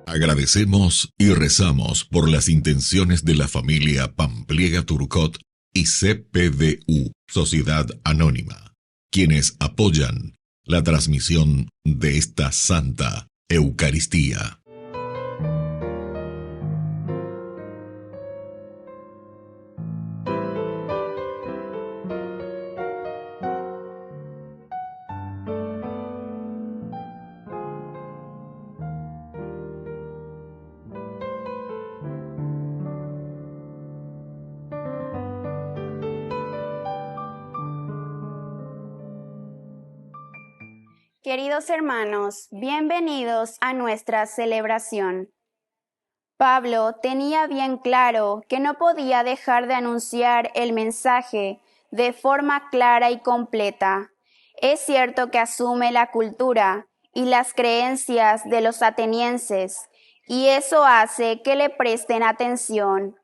Agradecemos y rezamos por las intenciones de la familia Pampliega Turcot y CPDU, Sociedad Anónima, quienes apoyan la transmisión de esta Santa Eucaristía. Queridos hermanos, bienvenidos a nuestra celebración. Pablo tenía bien claro que no podía dejar de anunciar el mensaje de forma clara y completa. Es cierto que asume la cultura y las creencias de los atenienses, y eso hace que le presten atención.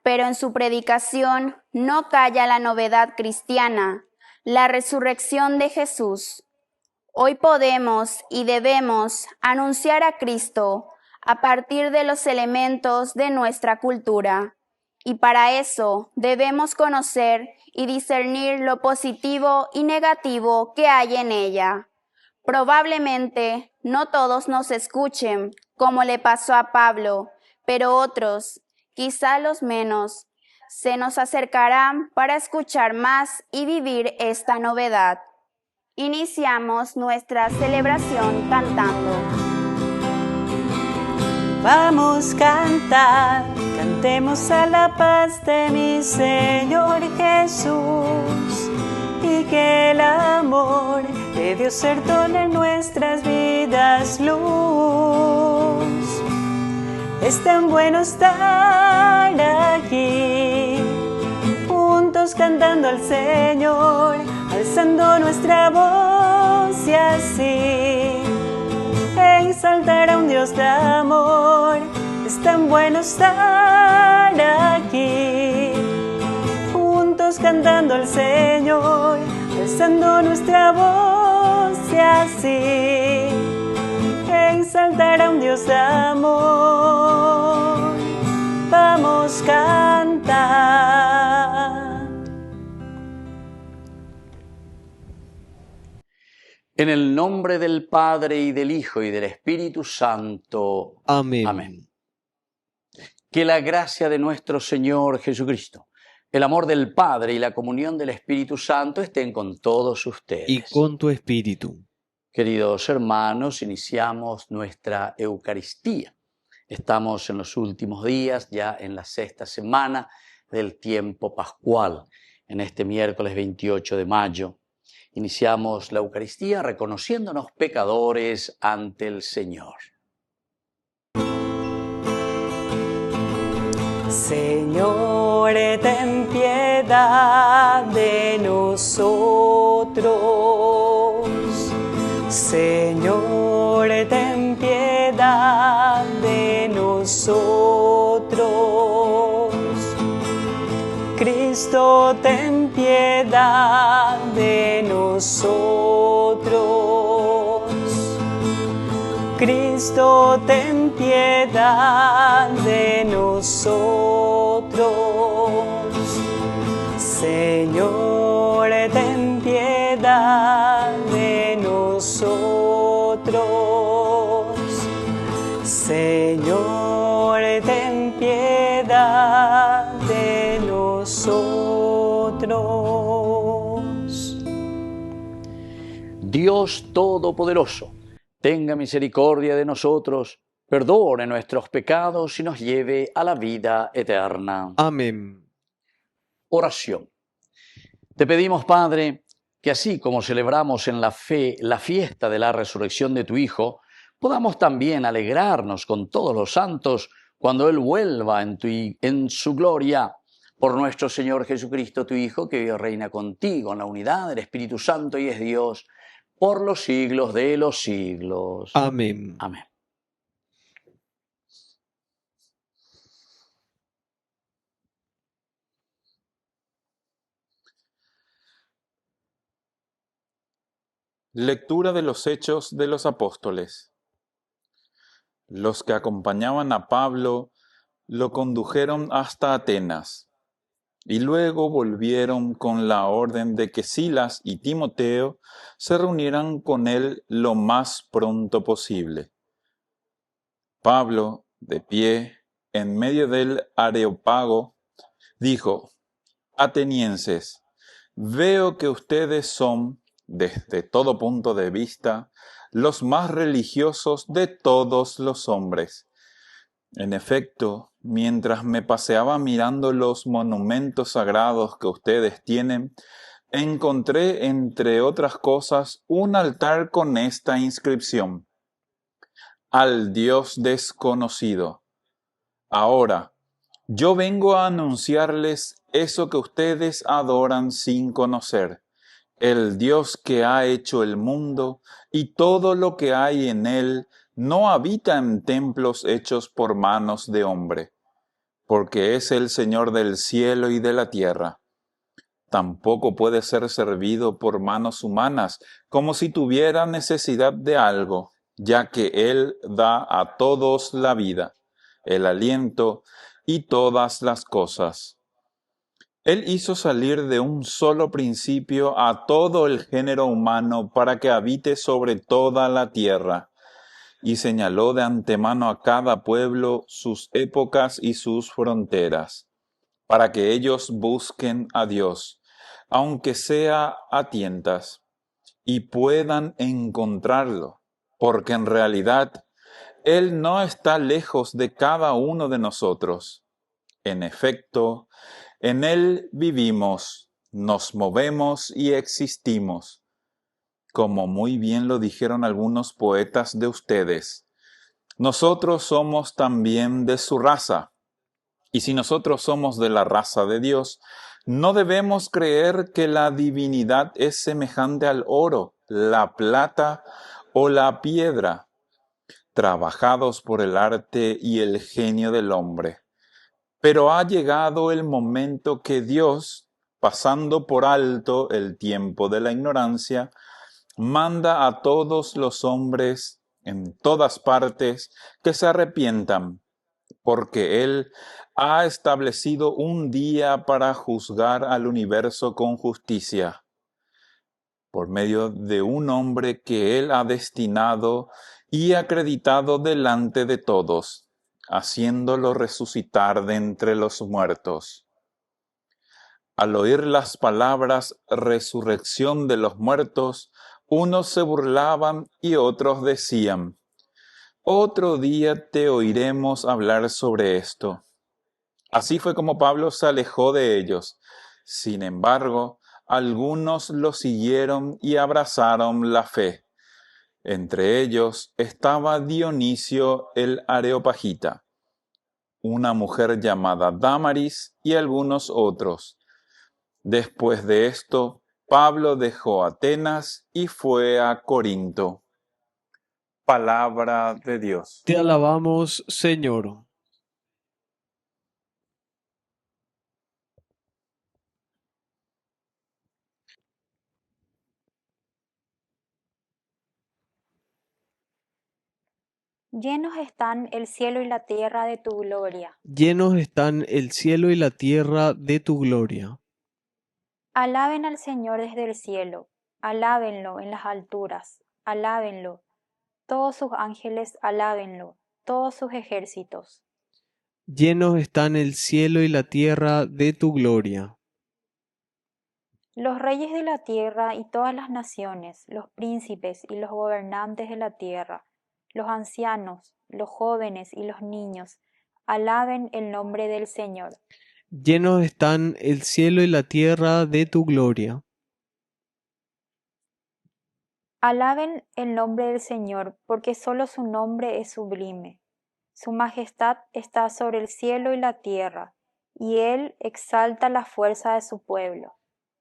Pero en su predicación no calla la novedad cristiana, la resurrección de Jesús. Hoy podemos y debemos anunciar a Cristo a partir de los elementos de nuestra cultura, y para eso debemos conocer y discernir lo positivo y negativo que hay en ella. Probablemente no todos nos escuchen, como le pasó a Pablo, pero otros, quizá los menos, se nos acercarán para escuchar más y vivir esta novedad. Iniciamos nuestra celebración cantando. Vamos a cantar, cantemos a la paz de mi Señor Jesús, y que el amor de Dios torne en nuestras vidas luz. Es tan bueno estar aquí, juntos cantando al Señor, alzando nuestra voz y así exaltar a un Dios de amor. Es tan bueno estar aquí, juntos cantando al Señor, alzando nuestra voz y así exaltar a un Dios de amor. Vamos a cantar. En el nombre del Padre, y del Hijo, y del Espíritu Santo. Amén. Amén. Que la gracia de nuestro Señor Jesucristo, el amor del Padre y la comunión del Espíritu Santo estén con todos ustedes. Y con tu espíritu. Queridos hermanos, iniciamos nuestra Eucaristía. Estamos en los últimos días, ya en la sexta semana del tiempo pascual, en este miércoles 28 de mayo. Iniciamos la Eucaristía reconociéndonos pecadores ante el Señor. Señor, ten piedad de nosotros. Señor, ten piedad de nosotros. Cristo, ten piedad de nosotros. Cristo, ten piedad de nosotros. Señor, ten piedad de nosotros. Señor, ten piedad de nosotros. Dios Todopoderoso, tenga misericordia de nosotros, perdone nuestros pecados y nos lleve a la vida eterna. Amén. Oración. Te pedimos, Padre, que así como celebramos en la fe la fiesta de la resurrección de tu Hijo, podamos también alegrarnos con todos los santos cuando Él vuelva en su gloria. Por nuestro Señor Jesucristo, tu Hijo, que vive y reina contigo en la unidad del Espíritu Santo y es Dios, por los siglos de los siglos. Amén. Amén. Lectura de los Hechos de los Apóstoles. Los que acompañaban a Pablo lo condujeron hasta Atenas y luego volvieron con la orden de que Silas y Timoteo se reunieran con él lo más pronto posible. Pablo, de pie, en medio del Areópago, dijo: Atenienses, veo que ustedes son, desde todo punto de vista, los más religiosos de todos los hombres. En efecto, mientras me paseaba mirando los monumentos sagrados que ustedes tienen, encontré, entre otras cosas, un altar con esta inscripción: Al Dios desconocido. Ahora, yo vengo a anunciarles eso que ustedes adoran sin conocer: el Dios que ha hecho el mundo y todo lo que hay en él no habita en templos hechos por manos de hombre, porque es el Señor del cielo y de la tierra. Tampoco puede ser servido por manos humanas, como si tuviera necesidad de algo, ya que Él da a todos la vida, el aliento y todas las cosas. Él hizo salir de un solo principio a todo el género humano para que habite sobre toda la tierra, y señaló de antemano a cada pueblo sus épocas y sus fronteras, para que ellos busquen a Dios, aunque sea a tientas, y puedan encontrarlo, porque en realidad Él no está lejos de cada uno de nosotros. En efecto, en Él vivimos, nos movemos y existimos. Como muy bien lo dijeron algunos poetas de ustedes, nosotros somos también de su raza. Y si nosotros somos de la raza de Dios, no debemos creer que la divinidad es semejante al oro, la plata o la piedra, trabajados por el arte y el genio del hombre. Pero ha llegado el momento que Dios, pasando por alto el tiempo de la ignorancia, manda a todos los hombres en todas partes que se arrepientan, porque Él ha establecido un día para juzgar al universo con justicia, por medio de un hombre que Él ha destinado y acreditado delante de todos, haciéndolo resucitar de entre los muertos. Al oír las palabras resurrección de los muertos, unos se burlaban y otros decían: otro día te oiremos hablar sobre esto. Así fue como Pablo se alejó de ellos. Sin embargo, algunos lo siguieron y abrazaron la fe. Entre ellos estaba Dionisio el Areopagita, una mujer llamada Dámaris y algunos otros. Después de esto, Pablo dejó Atenas y fue a Corinto. Palabra de Dios. Te alabamos, Señor. Llenos están el cielo y la tierra de tu gloria. Llenos están el cielo y la tierra de tu gloria. Alaben al Señor desde el cielo, alábenlo en las alturas, alábenlo. Todos sus ángeles alábenlo, todos sus ejércitos. Llenos están el cielo y la tierra de tu gloria. Los reyes de la tierra y todas las naciones, los príncipes y los gobernantes de la tierra, los ancianos, los jóvenes y los niños, alaben el nombre del Señor. Llenos están el cielo y la tierra de tu gloria. Alaben el nombre del Señor, porque solo su nombre es sublime. Su majestad está sobre el cielo y la tierra, y Él exalta la fuerza de su pueblo.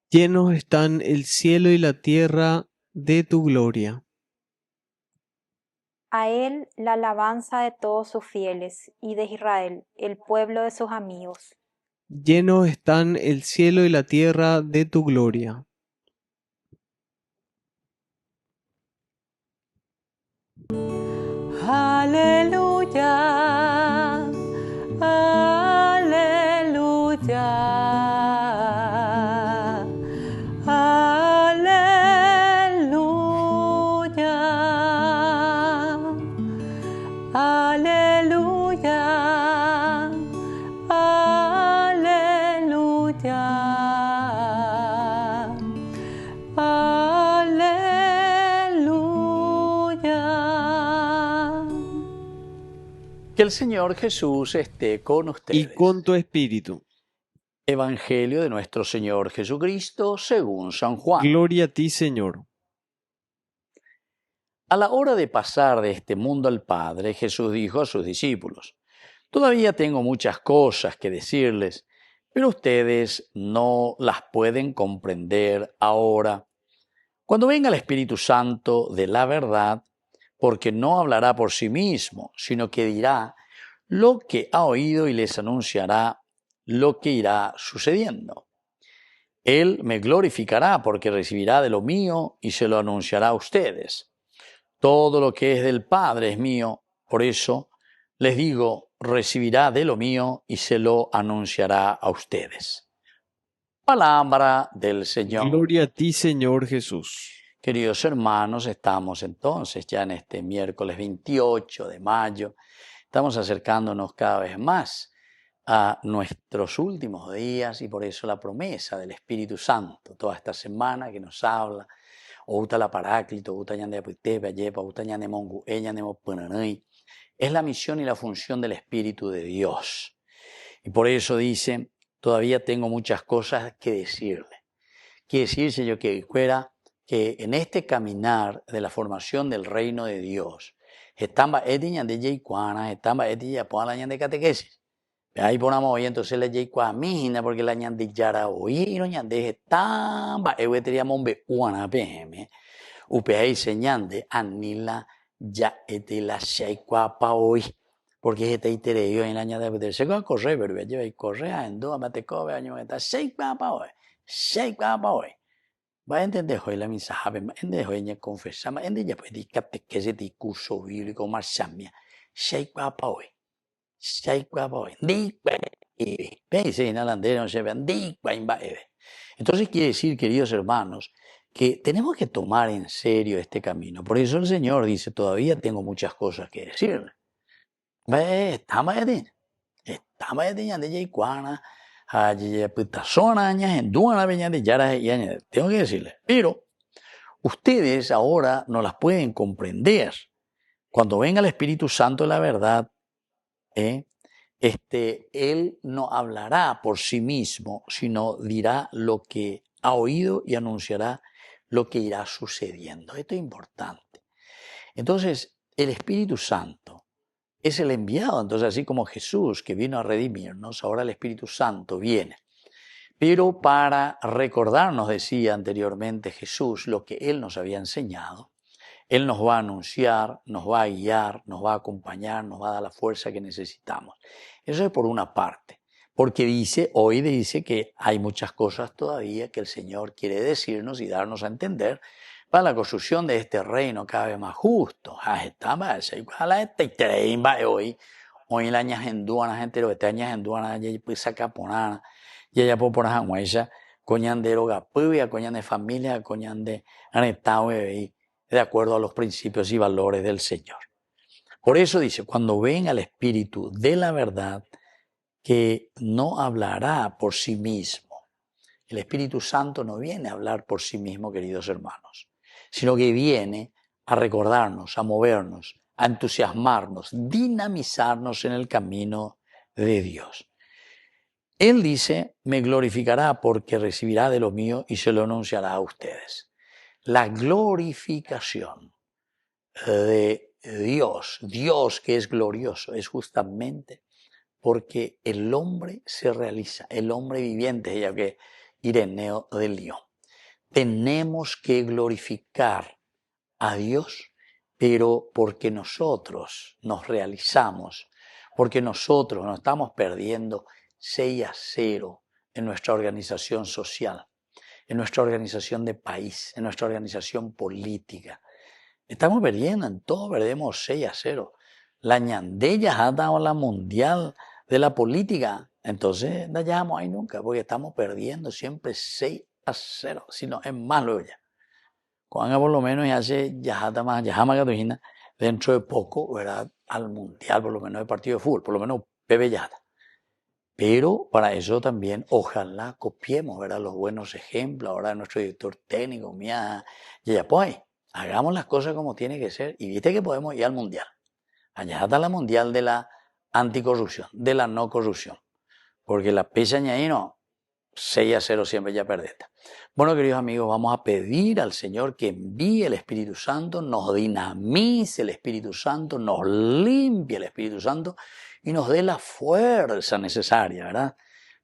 Llenos están el cielo y la tierra de tu gloria. A Él la alabanza de todos sus fieles, y de Israel, el pueblo de sus amigos. Llenos están el cielo y la tierra de tu gloria. Aleluya, aleluya, aleluya, aleluya, aleluya, aleluya. Que el Señor Jesús esté con y ustedes. con tu espíritu. Evangelio de nuestro Señor Jesucristo según San Juan. Gloria a ti, Señor. A la hora de pasar de este mundo al Padre, Jesús dijo a sus discípulos: todavía tengo muchas cosas que decirles, pero ustedes no las pueden comprender ahora. Cuando venga el Espíritu Santo de la verdad, porque no hablará por sí mismo, sino que dirá lo que ha oído y les anunciará lo que irá sucediendo. Él me glorificará porque recibirá de lo mío y se lo anunciará a ustedes. Todo lo que es del Padre es mío, por eso les digo, recibirá de lo mío y se lo anunciará a ustedes. Palabra del Señor. Gloria a ti, Señor Jesús. Queridos hermanos, estamos entonces ya en este miércoles 28 de mayo, estamos acercándonos cada vez más a nuestros últimos días y por eso la promesa del Espíritu Santo, toda esta semana que nos habla, Outa la Paráclito, Outa ñande Apitepe, Ayepa, Outa ñande Mongu, ñande Mopunanay, es la misión y la función del Espíritu de Dios. Y por eso dice, todavía tengo muchas cosas que decirle. Quiere decirse yo que fuera que en este caminar de la formación del reino de Dios, estamba eti ñande Yeikuana, estamba eti Yapoala ñande catequesis. Ahí ponamos hoy entonces la Yeikua Mijina, porque la ñande Yara hoy no ñande estamba, eweteriamombe uana pm, upe ahí señande anila ya eti la Yeikua pa hoy. Porque este itereo en la ñande de se va a correr, pero ya lleva y corre en dos matecobe año está Yeikua pa hoy, Yeikua pa hoy. Va a entender hoy la misa, entender hoy ya confesamos, entender ya pues di catequesis di curso bíblico marchamia, Yeikua pa hoy. Entonces quiere decir, queridos hermanos, que tenemos que tomar en serio este camino. Por eso el Señor dice, todavía tengo muchas cosas que decirle. Tengo que decirle, pero ustedes ahora no las pueden comprender. Cuando venga el Espíritu Santo de la verdad, Él no hablará por sí mismo, sino dirá lo que ha oído y anunciará lo que irá sucediendo. Esto es importante. Entonces, el Espíritu Santo es el enviado. Entonces, así como Jesús, que vino a redimirnos, ahora el Espíritu Santo viene. Pero para recordarnos, decía anteriormente Jesús, lo que Él nos había enseñado, Él nos va a anunciar, nos va a guiar, nos va a acompañar, nos va a dar la fuerza que necesitamos. Eso es por una parte, porque hoy dice que hay muchas cosas todavía que el Señor quiere decirnos y darnos a entender para la construcción de este reino cada vez más justo. Hoy la ñajenduana, gente lo que está ñajenduana, ya pues saca ponana, ya ya por poner huella, coñan de roga pubia, coñan de familia, coñan de anetao de acuerdo a los principios y valores del Señor. Por eso dice, cuando venga el Espíritu de la verdad, que no hablará por sí mismo. El Espíritu Santo no viene a hablar por sí mismo, queridos hermanos, sino que viene a recordarnos, a movernos, a entusiasmarnos, dinamizarnos en el camino de Dios. Él dice, me glorificará porque recibirá de lo mío y se lo anunciará a ustedes. La glorificación de Dios que es glorioso, es justamente porque el hombre se realiza, el hombre viviente, ya que Ireneo de Lyon. Tenemos que glorificar a Dios, pero porque nosotros nos realizamos, porque nosotros nos estamos perdiendo 6-0 en nuestra organización social, en nuestra organización de país, en nuestra organización política. Estamos perdiendo, en todo perdemos 6-0. La ñandella ha dado la mundial de la política. Entonces no llegamos ahí nunca, porque estamos perdiendo siempre 6-0. Si no, es malo ya. Cuando por lo menos ya se llama Catojina dentro de poco, ¿verdad? Al mundial, por lo menos de partido de fútbol, por lo menos Pepe Yata. Pero para eso también, ojalá copiemos, ¿verdad? Los buenos ejemplos ahora de nuestro director técnico, Mía Yayapoy. Hagamos las cosas como tiene que ser y viste que podemos ir al mundial. Allá está la mundial de la anticorrupción, de la no corrupción. Porque la pesa añadino, 6-0 siempre ya perdeta. Bueno, queridos amigos, vamos a pedir al Señor que envíe el Espíritu Santo, nos dinamice el Espíritu Santo, nos limpie el Espíritu Santo y nos dé la fuerza necesaria, ¿verdad?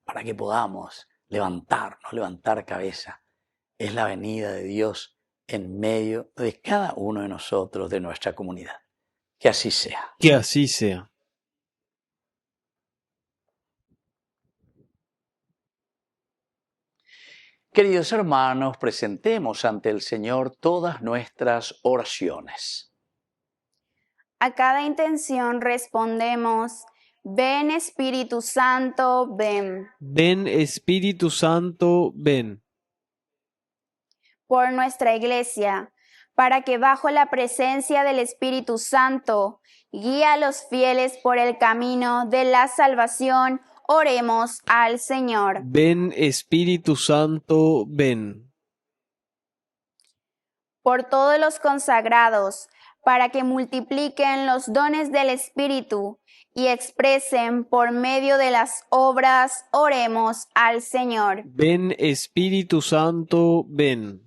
Para que podamos levantarnos, levantar cabeza. Es la venida de Dios en medio de cada uno de nosotros, de nuestra comunidad. Que así sea. Que así sea. Queridos hermanos, presentemos ante el Señor todas nuestras oraciones. A cada intención respondemos, ven Espíritu Santo, ven. Ven Espíritu Santo, ven. Por nuestra Iglesia, para que bajo la presencia del Espíritu Santo guíe a los fieles por el camino de la salvación, oremos al Señor. Ven Espíritu Santo, ven. Por todos los consagrados, para que multipliquen los dones del Espíritu y expresen por medio de las obras, oremos al Señor. Ven Espíritu Santo, ven.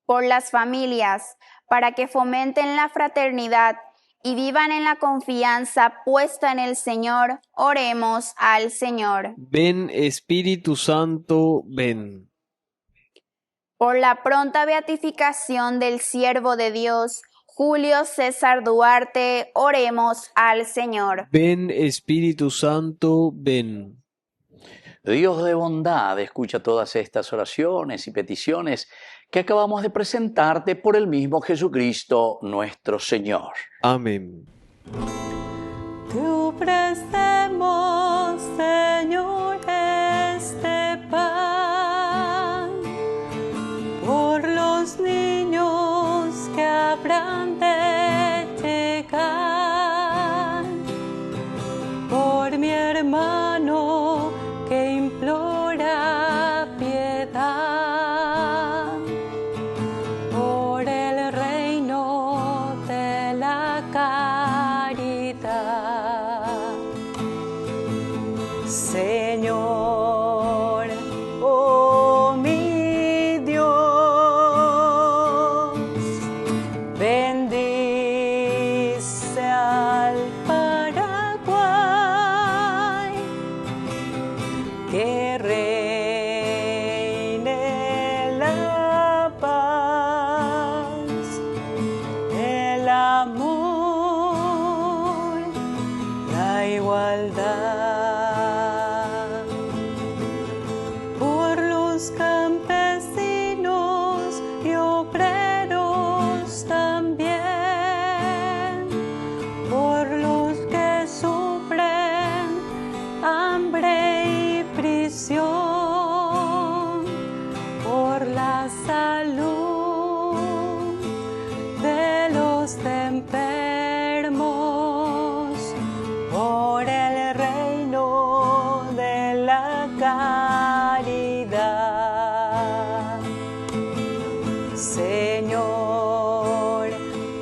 Por las familias, para que fomenten la fraternidad y vivan en la confianza puesta en el Señor, oremos al Señor. Ven Espíritu Santo, ven. Por la pronta beatificación del siervo de Dios, Julio César Duarte, oremos al Señor. Ven Espíritu Santo, ven. Dios de bondad, escucha todas estas oraciones y peticiones que acabamos de presentarte por el mismo Jesucristo nuestro Señor. Amén. Te ofrecemos, Señor, este pan por los niños que habrán de llegar, por mi hermano que implora piedad, por el reino de la caridad. Señor, oh mi Dios, bendice al Paraguay, que reine la paz, el amor, la igualdad. Por los campesinos y obreros también, por los que sufren hambre y prisión, por la salud de los enfermos, por el reino de la caridad. Señor,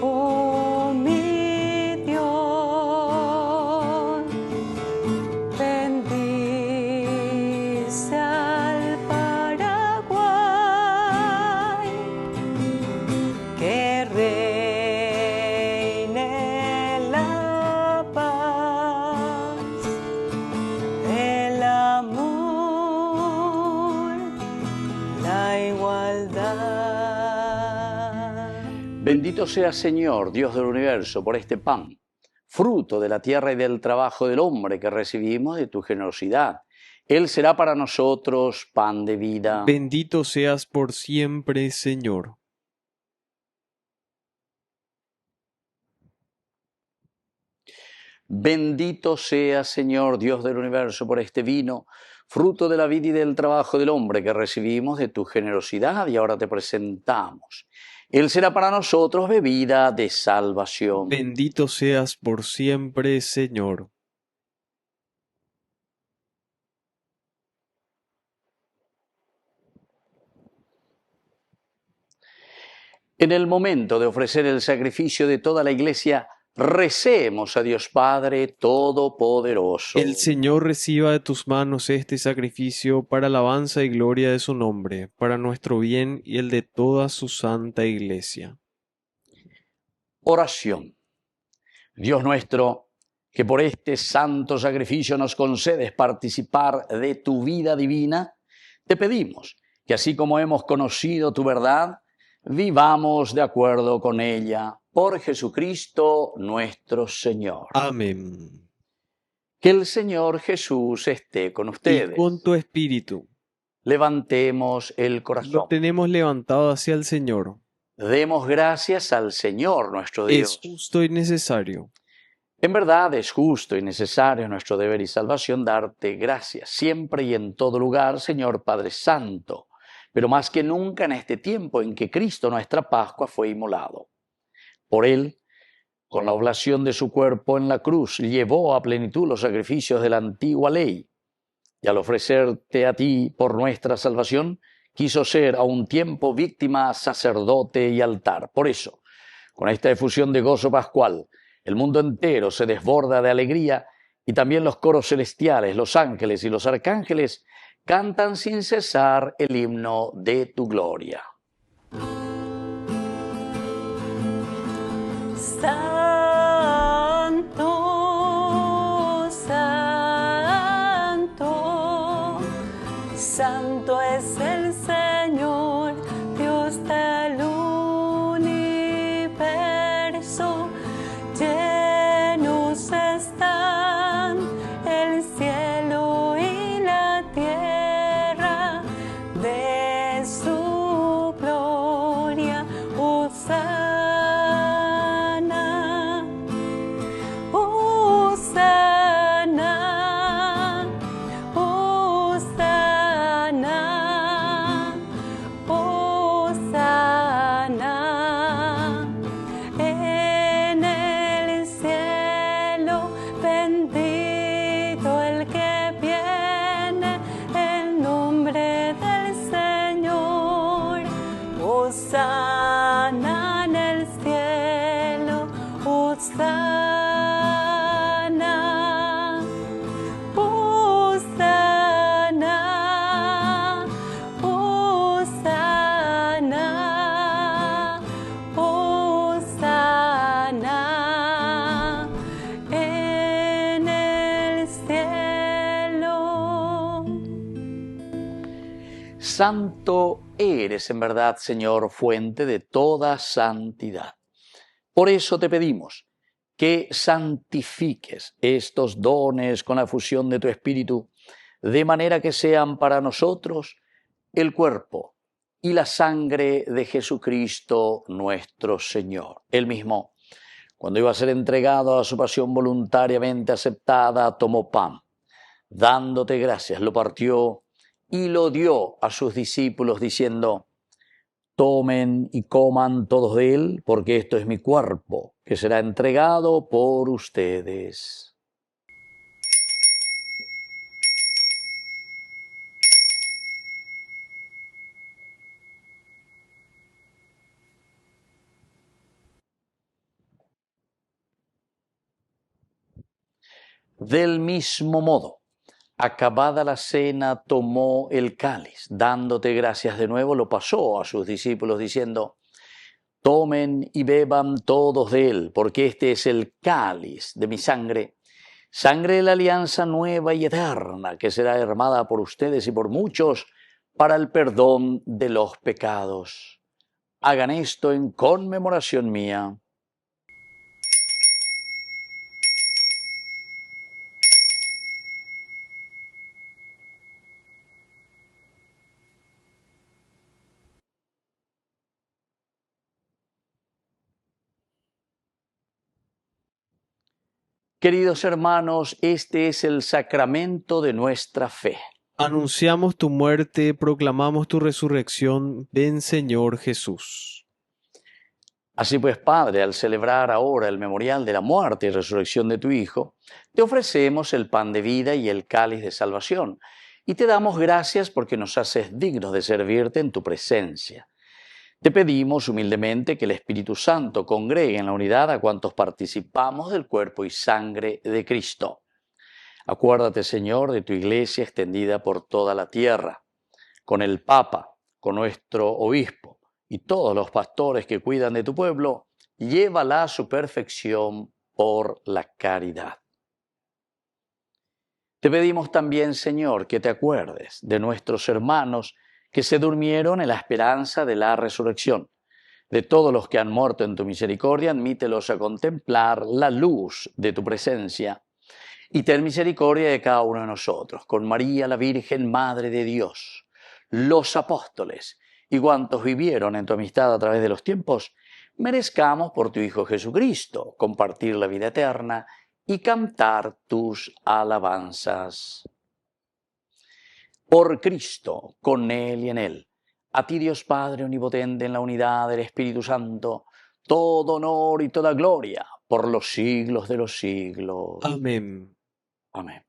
oh mi Dios, bendice al Paraguay, que reine la paz, el amor, la igualdad. Bendito sea, Señor, Dios del universo, por este pan, fruto de la tierra y del trabajo del hombre que recibimos de tu generosidad. Él será para nosotros pan de vida. Bendito seas por siempre, Señor. Bendito sea, Señor, Dios del universo, por este vino, fruto de la vida y del trabajo del hombre que recibimos de tu generosidad y ahora te presentamos. Él será para nosotros bebida de salvación. Bendito seas por siempre, Señor. En el momento de ofrecer el sacrificio de toda la Iglesia, recemos a Dios Padre Todopoderoso. El Señor reciba de tus manos este sacrificio para alabanza y gloria de su nombre, para nuestro bien y el de toda su santa Iglesia. Oración. Dios nuestro, que por este santo sacrificio nos concedes participar de tu vida divina, te pedimos que así como hemos conocido tu verdad, vivamos de acuerdo con ella, por Jesucristo nuestro Señor. Amén. Que el Señor Jesús esté con Y ustedes. con tu espíritu. Levantemos el Lo corazón. tenemos levantado hacia el Señor. Demos gracias al Señor nuestro Es Dios. justo y necesario. En verdad es justo y necesario nuestro deber y salvación darte gracias siempre y en todo lugar, Señor Padre Santo, pero más que nunca en este tiempo en que Cristo, nuestra Pascua, fue inmolado. Por Él, con la oblación de su cuerpo en la cruz, llevó a plenitud los sacrificios de la antigua ley, y al ofrecerte a ti por nuestra salvación, quiso ser a un tiempo víctima, sacerdote y altar. Por eso, con esta efusión de gozo pascual, el mundo entero se desborda de alegría y también los coros celestiales, los ángeles y los arcángeles cantan sin cesar el himno de tu gloria. Santo, santo, santo es el Señor, Dios del universo. Llenos están el cielo y la tierra de su gloria. Hosana, Hosana, Hosana, Hosana. En el cielo, bendito el que viene en nombre del Señor. Hosana en el cielo, Hosana, Hosana, Hosana, Hosana en el cielo. Santo eres en verdad, Señor, fuente de toda santidad. Por eso te pedimos que santifiques estos dones con la fusión de tu Espíritu, de manera que sean para nosotros el cuerpo y la sangre de Jesucristo nuestro Señor. Él mismo, cuando iba a ser entregado a su pasión voluntariamente aceptada, tomó pan, dándote gracias, lo partió y lo dio a sus discípulos diciendo: tomen y coman todos de él, porque esto es mi cuerpo, que será entregado por ustedes. Del mismo modo, acabada la cena, tomó el cáliz, dándote gracias de nuevo, lo pasó a sus discípulos diciendo: tomen y beban todos de él, porque este es el cáliz de mi sangre, sangre de la alianza nueva y eterna, que será derramada por ustedes y por muchos para el perdón de los pecados. Hagan esto en conmemoración mía. Queridos hermanos, este es el sacramento de nuestra fe. Anunciamos tu muerte, proclamamos tu resurrección. Ven, Señor Jesús. Así pues, Padre, al celebrar ahora el memorial de la muerte y resurrección de tu Hijo, te ofrecemos el pan de vida y el cáliz de salvación, y te damos gracias porque nos haces dignos de servirte en tu presencia. Te pedimos humildemente que el Espíritu Santo congregue en la unidad a cuantos participamos del cuerpo y sangre de Cristo. Acuérdate, Señor, de tu Iglesia extendida por toda la tierra, con el Papa, con nuestro Obispo y todos los pastores que cuidan de tu pueblo, llévala a su perfección por la caridad. Te pedimos también, Señor, que te acuerdes de nuestros hermanos que se durmieron en la esperanza de la resurrección. De todos los que han muerto en tu misericordia, admítelos a contemplar la luz de tu presencia. Y ten misericordia de cada uno de nosotros, con María la Virgen, Madre de Dios, los apóstoles y cuantos vivieron en tu amistad a través de los tiempos, merezcamos por tu Hijo Jesucristo compartir la vida eterna y cantar tus alabanzas. Por Cristo, con Él y en Él, a ti Dios Padre omnipotente en la unidad del Espíritu Santo, todo honor y toda gloria por los siglos de los siglos. Amén. Amén.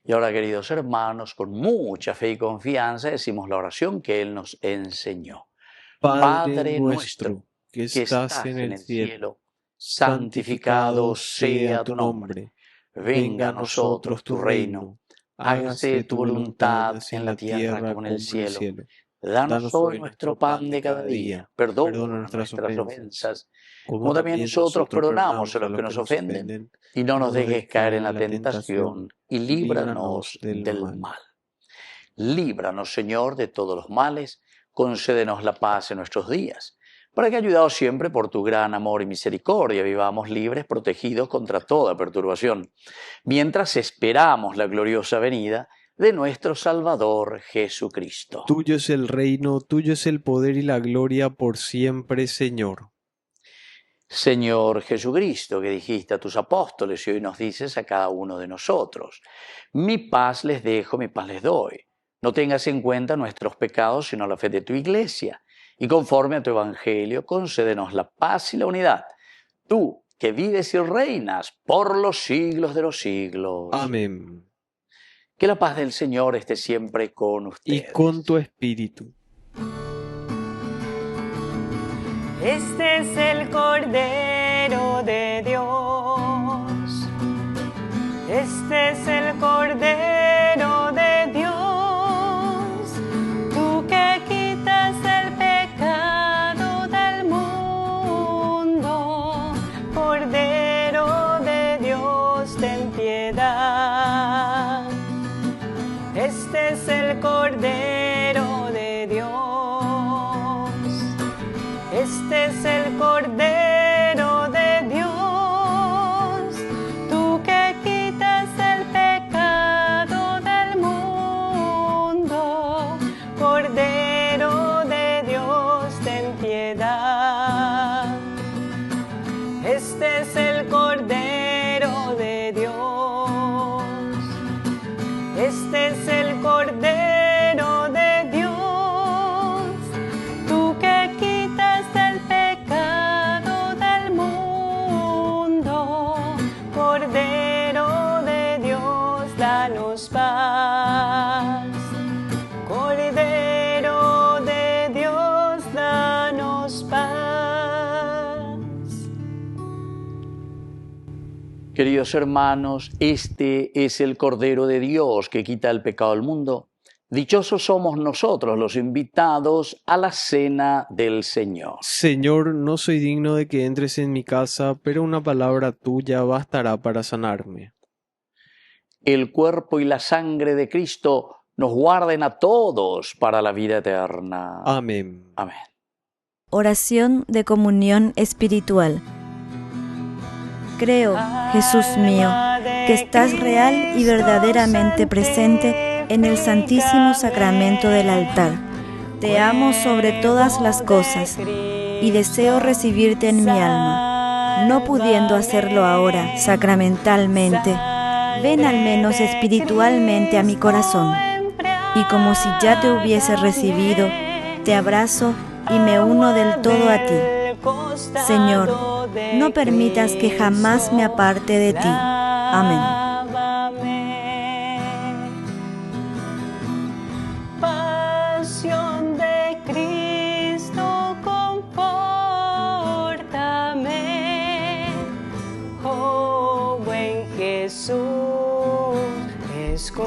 Y ahora, queridos hermanos, con mucha fe y confianza decimos la oración que Él nos enseñó. Padre nuestro, que estás en el cielo, santificado sea tu nombre. Venga a nosotros tu reino. Hágase tu voluntad en la tierra como en el cielo. Danos hoy nuestro pan de cada día. Perdona nuestras ofensas, como también nosotros perdonamos a los que nos ofenden. Y no nos dejes caer en la tentación, y líbranos del mal. Líbranos, Señor, de todos los males. Concédenos la paz en nuestros días, para que, ayudados siempre por tu gran amor y misericordia, vivamos libres, protegidos contra toda perturbación, mientras esperamos la gloriosa venida de nuestro Salvador Jesucristo. Tuyo es el reino, tuyo es el poder y la gloria por siempre, Señor. Señor Jesucristo, que dijiste a tus apóstoles y hoy nos dices a cada uno de nosotros, mi paz les dejo, mi paz les doy. No tengas en cuenta nuestros pecados, sino la fe de tu Iglesia. Y conforme a tu Evangelio, concédenos la paz y la unidad. Tú, que vives y reinas por los siglos de los siglos. Amén. Que la paz del Señor esté siempre con ustedes. Y con tu espíritu. Este es el Cordero de Dios. Este es el Cordero de Dios. Tú que quitas el pecado del mundo. Cordero de Dios, ten piedad. Este es el Cordero de Dios. Este es el Cordero de Dios, tú que quitas el pecado del mundo. Cordero de Dios, ten piedad. Este es el Cordero de Dios. Este es el Cordero de Dios, tú que quitas el pecado del mundo. Cordero de Dios, danos paz. Cordero de Dios, danos paz. Queridos hermanos, este es el Cordero de Dios que quita el pecado del mundo. Dichosos somos nosotros los invitados a la cena del Señor. Señor, no soy digno de que entres en mi casa, pero una palabra tuya bastará para sanarme. El cuerpo y la sangre de Cristo nos guarden a todos para la vida eterna. Amén. Amén. Oración de comunión espiritual. Creo, Jesús mío, que estás real y verdaderamente presente en el Santísimo Sacramento del altar. Te amo sobre todas las cosas y deseo recibirte en mi alma. no pudiendo hacerlo ahora sacramentalmente, ven al menos espiritualmente a mi corazón. Y como si ya te hubiese recibido, te abrazo y me uno del todo a ti. Señor, no permitas que jamás me aparte de ti. Amén. Pasión de Cristo, confórtame. Oh, buen Jesús, escúchame.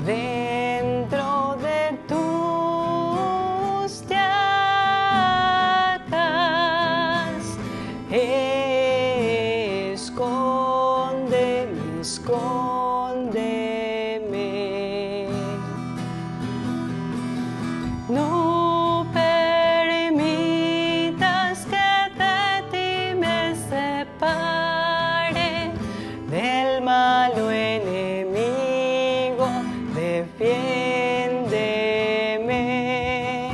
Dentro de tus llagas, escóndeme, escóndeme. No permitas que de ti me separe del malo enemigo. Defiéndeme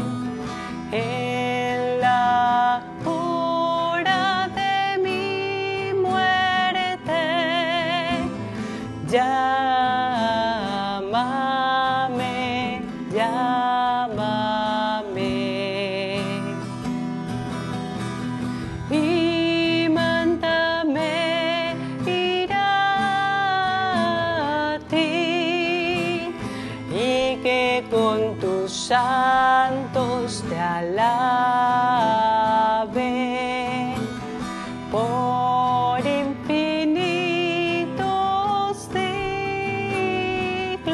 en la hora de mi muerte. Llámame, llámame. Y mándame ir a ti, y que con tus santos te alaben por infinitos siglos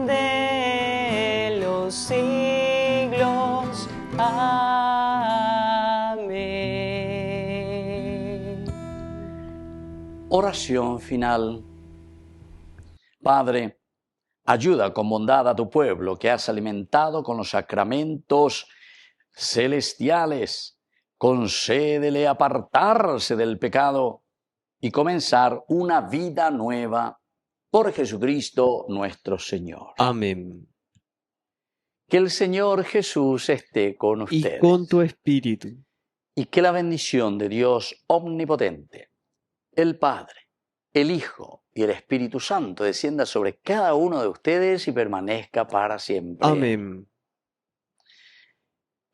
de los siglos. Amén. Oración final. Padre, ayuda con bondad a tu pueblo que has alimentado con los sacramentos celestiales. Concédele apartarse del pecado y comenzar una vida nueva por Jesucristo nuestro Señor. Amén. Que el Señor Jesús esté con ustedes. Y con tu espíritu. Y que la bendición de Dios omnipotente, el Padre, el Hijo y el Espíritu Santo descienda sobre cada uno de ustedes y permanezca para siempre. Amén.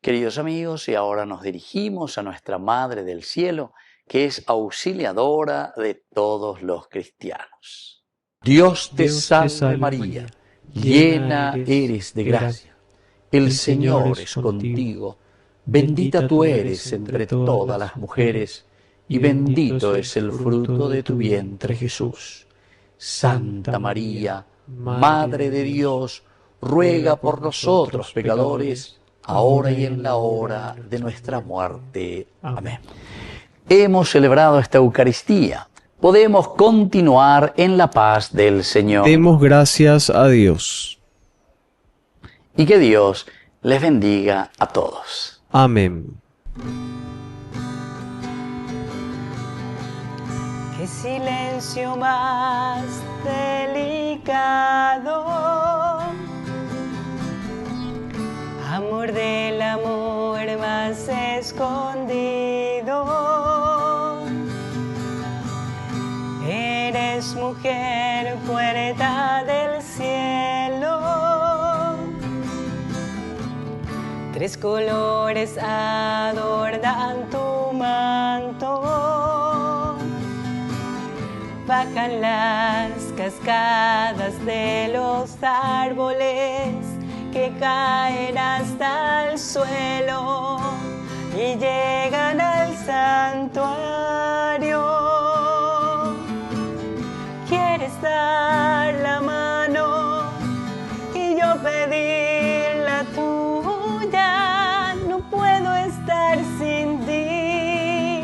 Queridos amigos, y ahora nos dirigimos a nuestra Madre del Cielo, que es auxiliadora de todos los cristianos. Dios te salve María, llena eres de gracia. El Señor es contigo, bendita tú eres entre todas las mujeres, y bendito es el fruto de tu vientre Jesús. Santa María, Madre de Dios, ruega por nosotros pecadores, ahora y en la hora de nuestra muerte. Amén. Hemos celebrado esta Eucaristía. Podemos continuar en la paz del Señor. Demos gracias a Dios. Y que Dios les bendiga a todos. Amén. Qué silencio más delicado, amor del amor más escondido. Eres mujer, puerta del cielo. Tres colores adornan tu manto. Bajan las cascadas de los árboles que caen hasta el suelo y llegan al santuario. Quieres dar la mano y yo pedir la tuya. No puedo estar sin ti,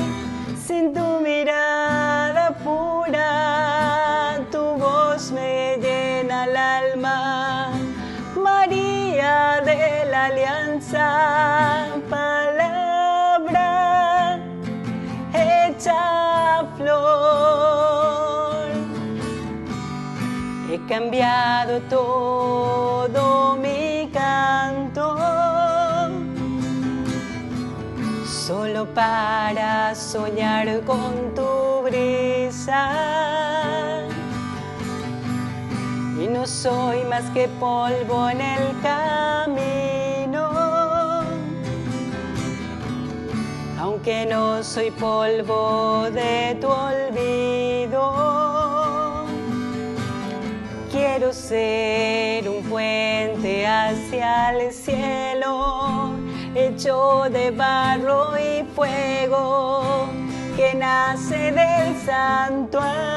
sin tu mirada pura. Tu voz me llena el alma, María de la Alianza, palabra hecha flor. He cambiado todo mi canto solo para soñar con tu brisa. Y no soy más que polvo en el camino, aunque no soy polvo de tu olvido. Quiero ser un puente hacia el cielo, hecho de barro y fuego, que nace del santuario.